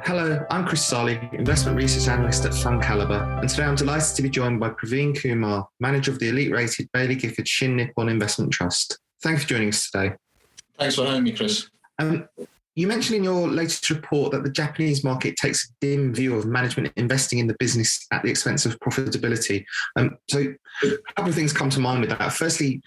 Hello, I'm Chris Sarley, Investment Research Analyst at FundCalibre, and today I'm delighted to be joined by Praveen Kumar, Manager of the elite-rated Baillie Gifford Shin Nippon Investment Trust. Thanks for joining us today. Thanks for having me, Chris. You mentioned in your latest report that the Japanese market takes a dim view of management investing in the business at the expense of profitability. So a couple of things come to mind with that. Firstly,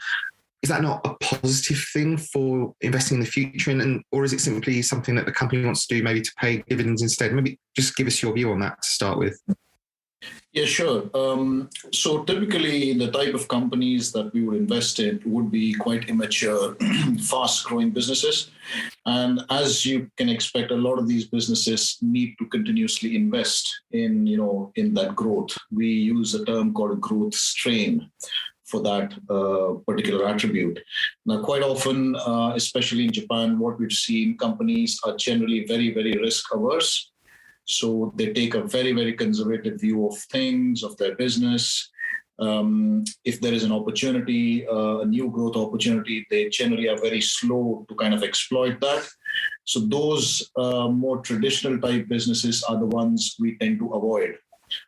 is that not a positive thing for investing in the future, or is it simply something that the company wants to do, maybe to pay dividends instead? Maybe just give us your view on that to start with. Yeah, sure. So typically the type of companies that we would invest in would be quite immature, fast-growing businesses. And as you can expect, a lot of these businesses need to continuously invest in that growth. We use a term called growth strain for that particular attribute. Now, quite often, especially in Japan, what we've seen, companies are generally very, very risk averse. So they take a very, very conservative view of things, of their business. If there is an opportunity, a new growth opportunity, they generally are very slow to kind of exploit that. So those more traditional type businesses are the ones we tend to avoid.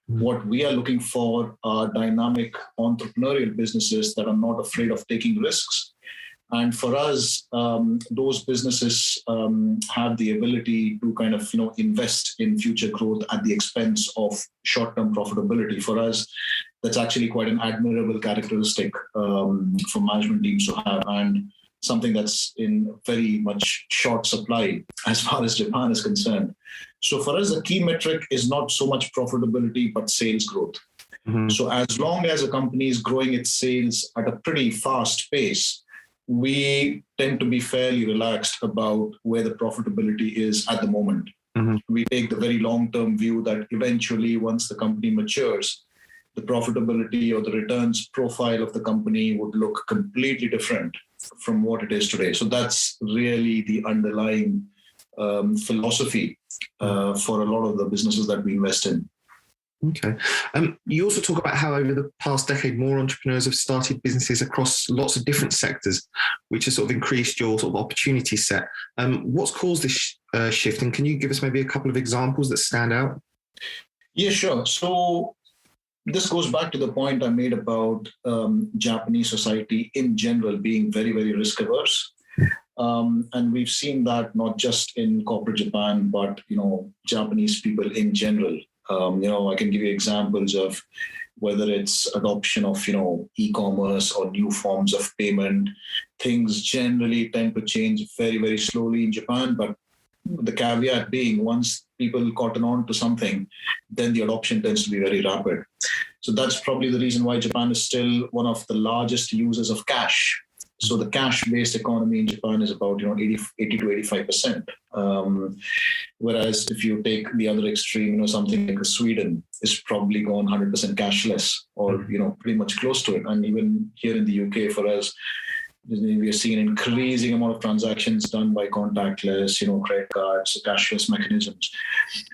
What we are looking for are dynamic entrepreneurial businesses that are not afraid of taking risks. And for us, those businesses have the ability to kind of, invest in future growth at the expense of short-term profitability. For us, that's actually quite an admirable characteristic for management teams to have, and something that's in very much short supply as far as Japan is concerned. So for us, the key metric is not so much profitability, but sales growth. Mm-hmm. So as long as a company is growing its sales at a pretty fast pace, we tend to be fairly relaxed about where the profitability is at the moment. Mm-hmm. We take the very long-term view that eventually, once the company matures, the profitability or the returns profile of the company would look completely different from what it is today. So that's really the underlying philosophy for a lot of the businesses that we invest in. Okay. You also talk about how over the past decade, more entrepreneurs have started businesses across lots of different sectors, which has sort of increased your sort of opportunity set. What's caused this shift? And can you give us maybe a couple of examples that stand out? Yeah, sure. So this goes back to the point I made about Japanese society in general being very, very risk averse. And we've seen that not just in corporate Japan, but, Japanese people in general. I can give you examples of whether it's adoption of, e-commerce or new forms of payment. Things generally tend to change very, very slowly in Japan. But the caveat being, once people cotton on to something, then the adoption tends to be very rapid. So that's probably the reason why Japan is still one of the largest users of cash. So the cash-based economy in Japan is about 80 to 85%. Whereas if you take the other extreme, something like Sweden is probably gone 100% cashless, or pretty much close to it. And even here in the UK, for us, we are seeing an increasing amount of transactions done by contactless, credit cards, cashless mechanisms.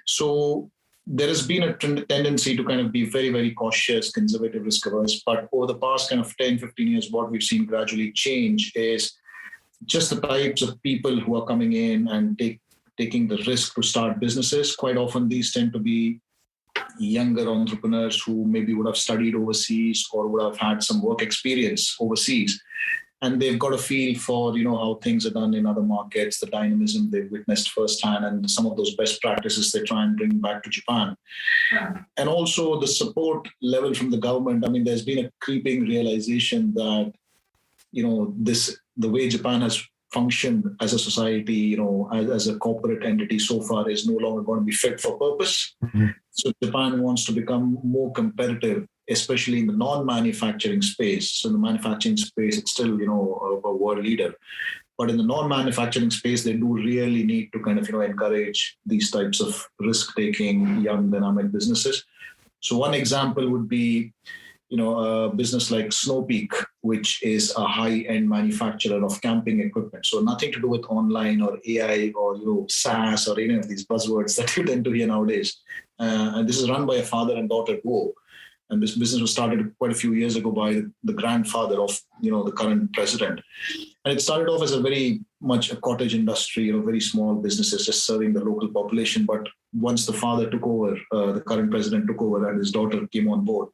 So there has been a tendency to kind of be very, very cautious, conservative, risk averse. But over the past kind of 10, 15 years, what we've seen gradually change is just the types of people who are coming in and taking the risk to start businesses. Quite often, these tend to be younger entrepreneurs who maybe would have studied overseas or would have had some work experience overseas. And they've got a feel for, how things are done in other markets, the dynamism they've witnessed firsthand, and some of those best practices they try and bring back to Japan. Yeah. And also the support level from the government. I mean, there's been a creeping realization that, the way Japan has functioned as a society, as a corporate entity so far is no longer going to be fit for purpose. Mm-hmm. So Japan wants to become more competitive, especially in the non-manufacturing space. So in the manufacturing space, it's still, a world leader. But in the non-manufacturing space, they do really need to kind of, encourage these types of risk-taking, young, dynamic businesses. So one example would be, a business like Snow Peak, which is a high-end manufacturer of camping equipment. So nothing to do with online or AI or SaaS or any of these buzzwords that you tend to hear nowadays. And this is run by a father and daughter duo. And this business was started quite a few years ago by the grandfather of, the current president. And it started off as a very much a cottage industry, very small businesses just serving the local population. But once the father took over, the current president took over, and his daughter came on board,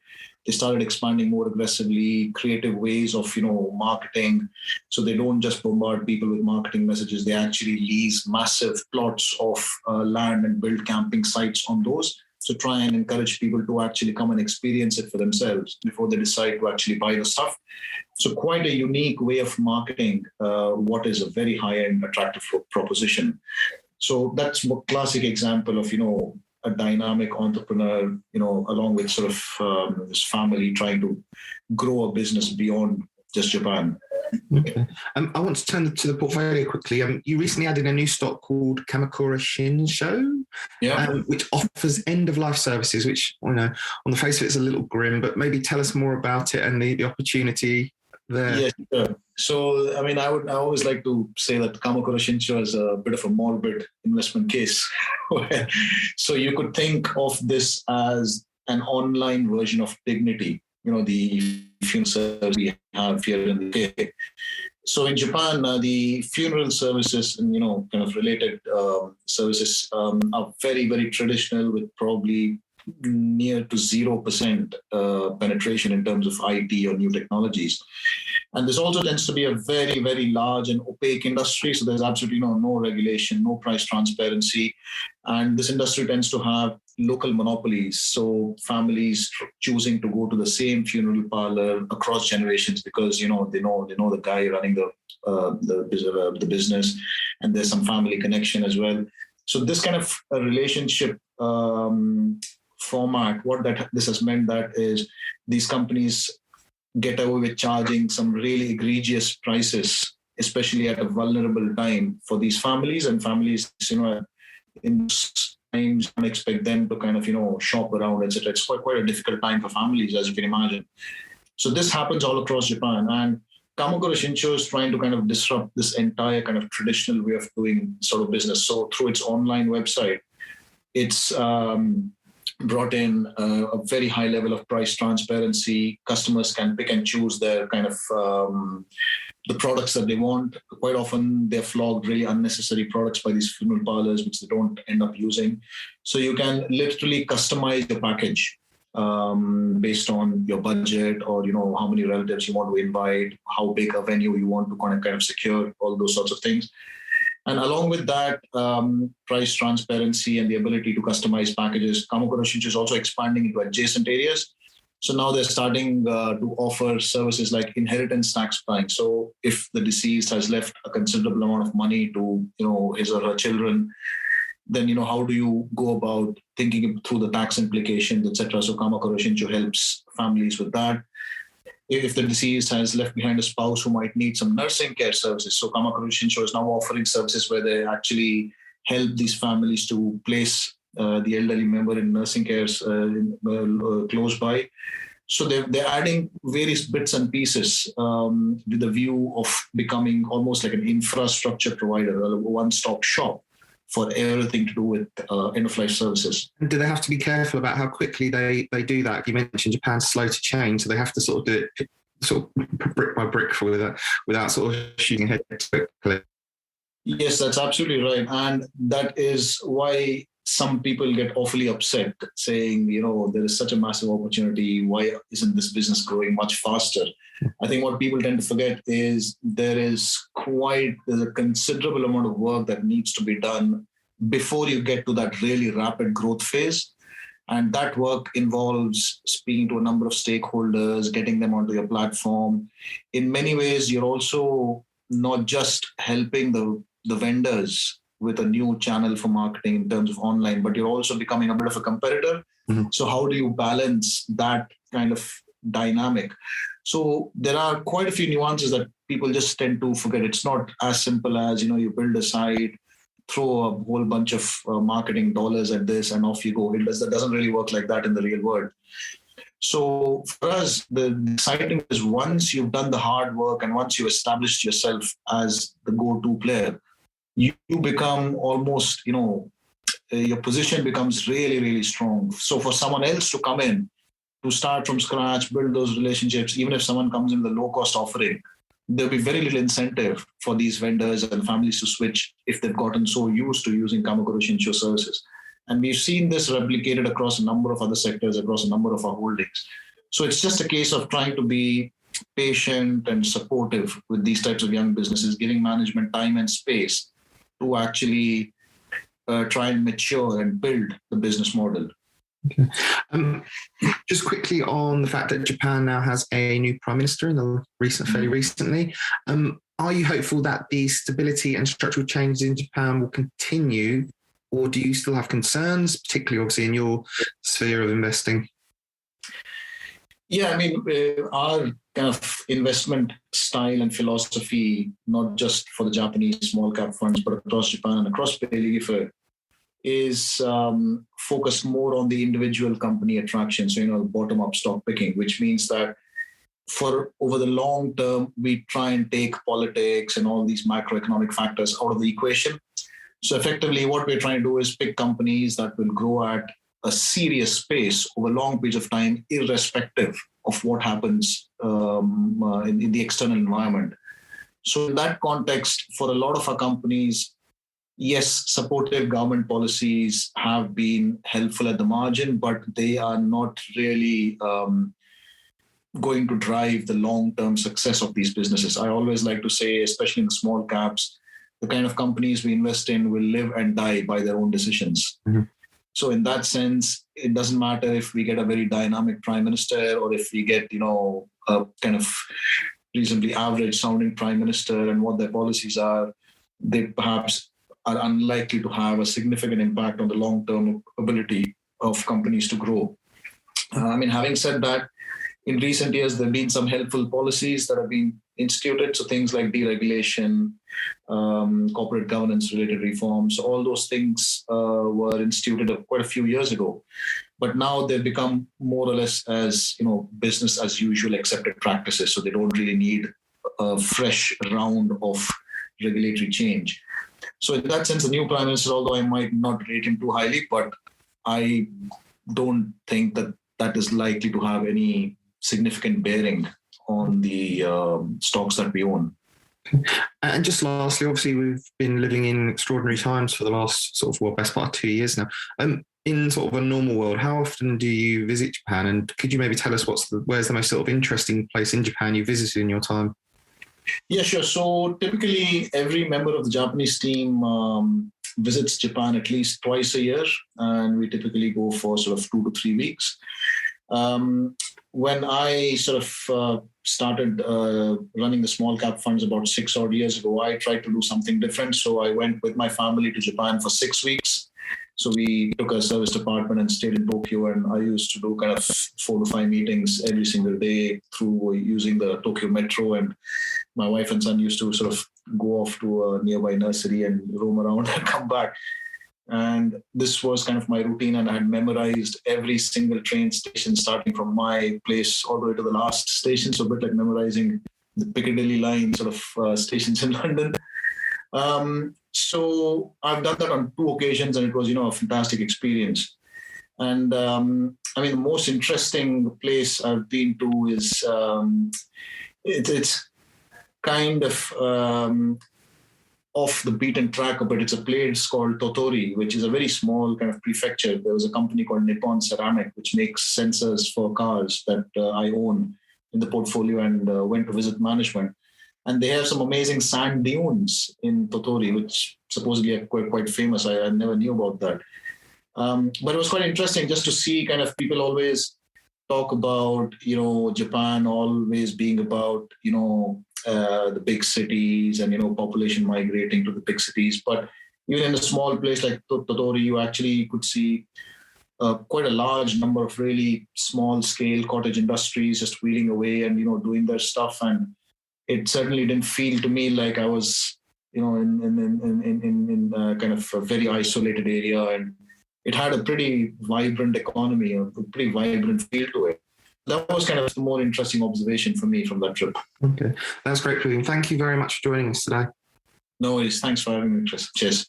they started expanding more aggressively, creative ways of, marketing. So they don't just bombard people with marketing messages. They actually lease massive plots of land and build camping sites on those to try and encourage people to actually come and experience it for themselves before they decide to actually buy the stuff. So quite a unique way of marketing what is a very high-end attractive proposition. So that's a classic example of, a dynamic entrepreneur, along with sort of his family trying to grow a business beyond just Japan. Okay. I want to turn to the portfolio quickly. You recently added a new stock called Kamakura Shinsho, which offers end-of-life services, which, on the face of it is a little grim, but maybe tell us more about it and the opportunity there. Yes, sure. So, I always like to say that Kamakura Shinsho is a bit of a morbid investment case. So you could think of this as an online version of Dignity, the funeral service we have here in the UK. So in Japan, the funeral services and, kind of related services are very, very traditional, with probably near to 0% penetration in terms of IT or new technologies. And this also tends to be a very, very large and opaque industry. So there's absolutely no regulation, no price transparency. And this industry tends to have local monopolies. So families choosing to go to the same funeral parlor across generations because, they know the guy running the business, and there's some family connection as well. So this kind of a relationship format, this has meant that is these companies get away with charging some really egregious prices, especially at a vulnerable time for these families. And families, in times don't expect them to kind of, shop around, etc. It's quite a difficult time for families, as you can imagine. So this happens all across Japan. And Kamakura Shinsho is trying to kind of disrupt this entire kind of traditional way of doing sort of business. So through its online website, it's brought in a very high level of price transparency. Customers can pick and choose their kind of the products that they want. Quite often they're flogged really unnecessary products by these funeral parlors, which they don't end up using. So you can literally customize your package based on your budget, or how many relatives you want to invite, how big a venue you want to kind of secure, all those sorts of things. And along with that, price transparency and the ability to customize packages, Kamakura Shinsho is also expanding into adjacent areas. So now they're starting to offer services like inheritance tax planning. So if the deceased has left a considerable amount of money to his or her children, then how do you go about thinking through the tax implications, etc. So Kamakura Shinsho helps families with that. If the deceased has left behind a spouse who might need some nursing care services, so Kamakura Shinsho is now offering services where they actually help these families to place the elderly member in nursing care close by. So they're adding various bits and pieces with the view of becoming almost like an infrastructure provider, a one-stop shop for everything to do with end-of-life services. And do they have to be careful about how quickly they do that? You mentioned Japan's slow to change, so they have to sort of do it sort of brick by brick without sort of shooting ahead quickly. Yes, that's absolutely right. And that is why some people get awfully upset, saying, there is such a massive opportunity. Why isn't this business growing much faster? I think what people tend to forget is there's a considerable amount of work that needs to be done before you get to that really rapid growth phase. And that work involves speaking to a number of stakeholders, getting them onto your platform. In many ways, you're also not just helping the vendors with a new channel for marketing in terms of online, but you're also becoming a bit of a competitor. Mm-hmm. So how do you balance that kind of dynamic? So there are quite a few nuances that people just tend to forget. It's not as simple as, you build a site, throw a whole bunch of marketing dollars at this and off you go. That doesn't really work like that in the real world. So for us, the exciting is once you've done the hard work and once you've established yourself as the go-to player, you become almost, your position becomes really, really strong. So for someone else to come in, to start from scratch, build those relationships, even if someone comes in the low-cost offering, there'll be very little incentive for these vendors and families to switch if they've gotten so used to using Kamakura Shinsho services. And we've seen this replicated across a number of other sectors, across a number of our holdings. So it's just a case of trying to be patient and supportive with these types of young businesses, giving management time and space to actually try and mature and build the business model. Okay. Just quickly on the fact that Japan now has a new prime minister fairly recently. Are you hopeful that the stability and structural changes in Japan will continue, or do you still have concerns, particularly obviously in your sphere of investing? Yeah, I mean, our kind of investment style and philosophy, not just for the Japanese small cap funds, but across Japan and across FundCalibre, is focused more on the individual company attraction. So, bottom-up stock picking, which means that for over the long term, we try and take politics and all these macroeconomic factors out of the equation. So effectively, what we're trying to do is pick companies that will grow at a serious pace over long periods of time, irrespective of what happens in the external environment. So in that context, for a lot of our companies, yes, supportive government policies have been helpful at the margin, but they are not really going to drive the long-term success of these businesses. I always like to say, especially in the small caps, the kind of companies we invest in will live and die by their own decisions. Mm-hmm. So in that sense, it doesn't matter if we get a very dynamic prime minister or if we get, a kind of reasonably average sounding prime minister and what their policies are, they perhaps are unlikely to have a significant impact on the long-term ability of companies to grow. Having said that, in recent years, there have been some helpful policies that have been instituted. So things like deregulation, corporate governance related reforms, all those things were instituted quite a few years ago. But now they've become more or less as, business as usual accepted practices. So they don't really need a fresh round of regulatory change. So in that sense, the new prime minister, although I might not rate him too highly, but I don't think that is likely to have any significant bearing on the stocks that we own. And just lastly, obviously, we've been living in extraordinary times for the last best part of 2 years now. In sort of a normal world, how often do you visit Japan? And could you maybe tell us where's the most sort of interesting place in Japan you visited in your time? Yeah, sure. So typically, every member of the Japanese team visits Japan at least twice a year, and we typically go for sort of 2 to 3 weeks. When I sort of started running the small cap funds about 6 odd years ago, I tried to do something different. So I went with my family to Japan for 6 weeks. So we took a service department and stayed in Tokyo, and I used to do kind of 4 to 5 meetings every single day through using the Tokyo Metro. And my wife and son used to sort of go off to a nearby nursery and roam around and come back. And this was kind of my routine, and I had memorized every single train station starting from my place all the way to the last station. So a bit like memorizing the Piccadilly line sort of stations in London. So I've done that on 2 occasions, and it was, a fantastic experience. And the most interesting place I've been to is it's kind of off the beaten track a bit. It's a place called Tottori, which is a very small kind of prefecture. There was a company called Nippon Ceramic, which makes sensors for cars that I own in the portfolio, and went to visit management. And they have some amazing sand dunes in Tottori, which supposedly are quite famous. I never knew about that. But it was quite interesting just to see kind of people always talk about, Japan always being about, the big cities and, population migrating to the big cities. But even in a small place like Tottori, you actually could see quite a large number of really small scale cottage industries just wheeling away and, doing their stuff. And it certainly didn't feel to me like I was, in kind of a very isolated area. And it had a pretty vibrant economy, a pretty vibrant feel to it. That was kind of the more interesting observation for me from that trip. Okay, that's great, Praveen. Thank you very much for joining us today. No worries. Thanks for having me, Chris. Cheers.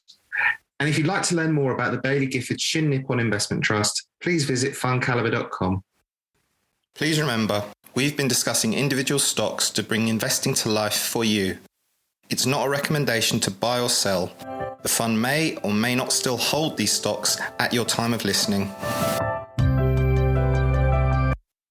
And if you'd like to learn more about the Baillie Gifford Shin Nippon Investment Trust, please visit FundCalibre.com. Please remember, we've been discussing individual stocks to bring investing to life for you. It's not a recommendation to buy or sell. The fund may or may not still hold these stocks at your time of listening.